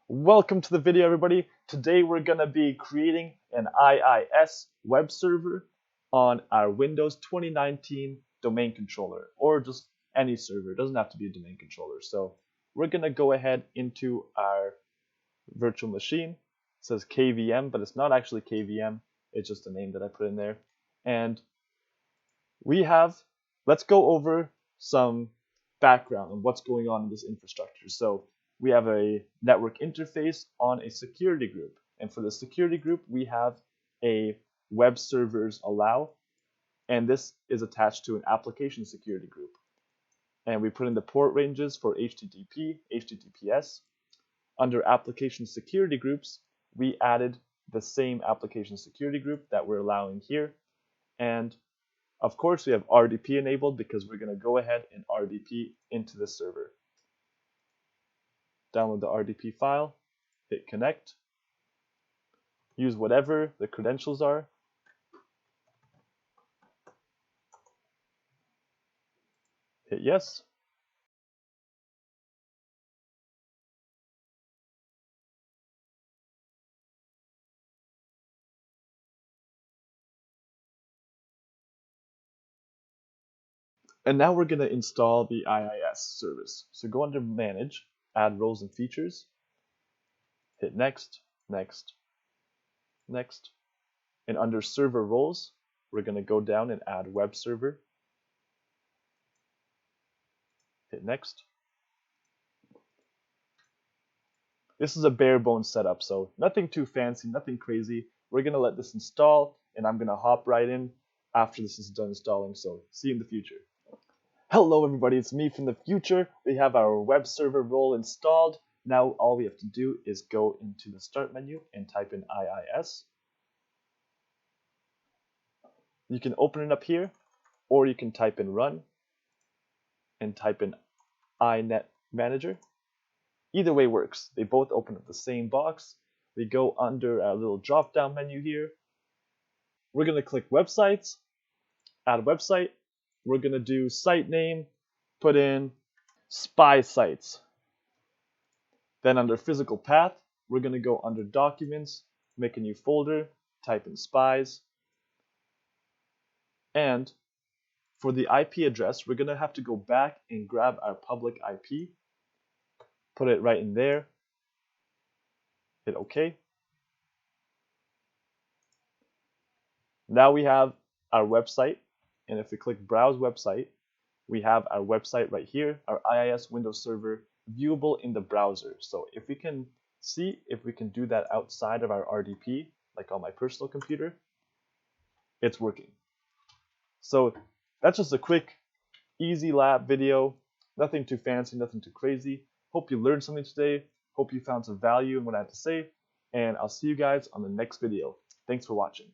Welcome to the video, everybody. Today we're going to be creating an IIS web server on our Windows 2019 domain controller, or just any server. It doesn't have to be a domain controller. So we're going to go ahead into our virtual machine. It says KVM, but it's not actually KVM. It's just a name that I put in there. And let's go over some background on what's going on in this infrastructure. So we have a network interface on a security group. And for the security group, we have a web servers allow, and this is attached to an application security group. And we put in the port ranges for HTTP, HTTPS. Under application security groups, we added the same application security group that we're allowing here. And of course, we have RDP enabled because we're going to go ahead and RDP into the server. Download the RDP file, hit connect, use whatever the credentials are. Hit yes. And now we're going to install the IIS service. So go under Manage, Add Roles and Features, hit Next, Next, Next. And under Server Roles, we're going to go down and add Web Server. Hit Next. This is a bare bones setup, so nothing too fancy, nothing crazy. We're going to let this install, and I'm going to hop right in after this is done installing, so see you in the future. Hello everybody, it's me from the future. We have our web server role installed. Now all we have to do is go into the start menu and type in IIS. You can open it up here, or you can type in run and type in iNet Manager. Either way works. They both open up the same box. We go under our little drop down menu here. We're going to click websites, add website. We're going to do site name, put in spy sites. Then under physical path, we're going to go under documents, make a new folder, type in spies. And for the IP address, we're going to have to go back and grab our public IP, put it right in there, hit OK. Now we have our website. And if we click Browse Website, we have our website right here, our IIS Windows Server viewable in the browser. So if we can see if we can do that outside of our RDP, like on my personal computer, it's working. So that's just a quick, easy lab video. Nothing too fancy, nothing too crazy. Hope you learned something today. Hope you found some value in what I had to say. And I'll see you guys on the next video. Thanks for watching.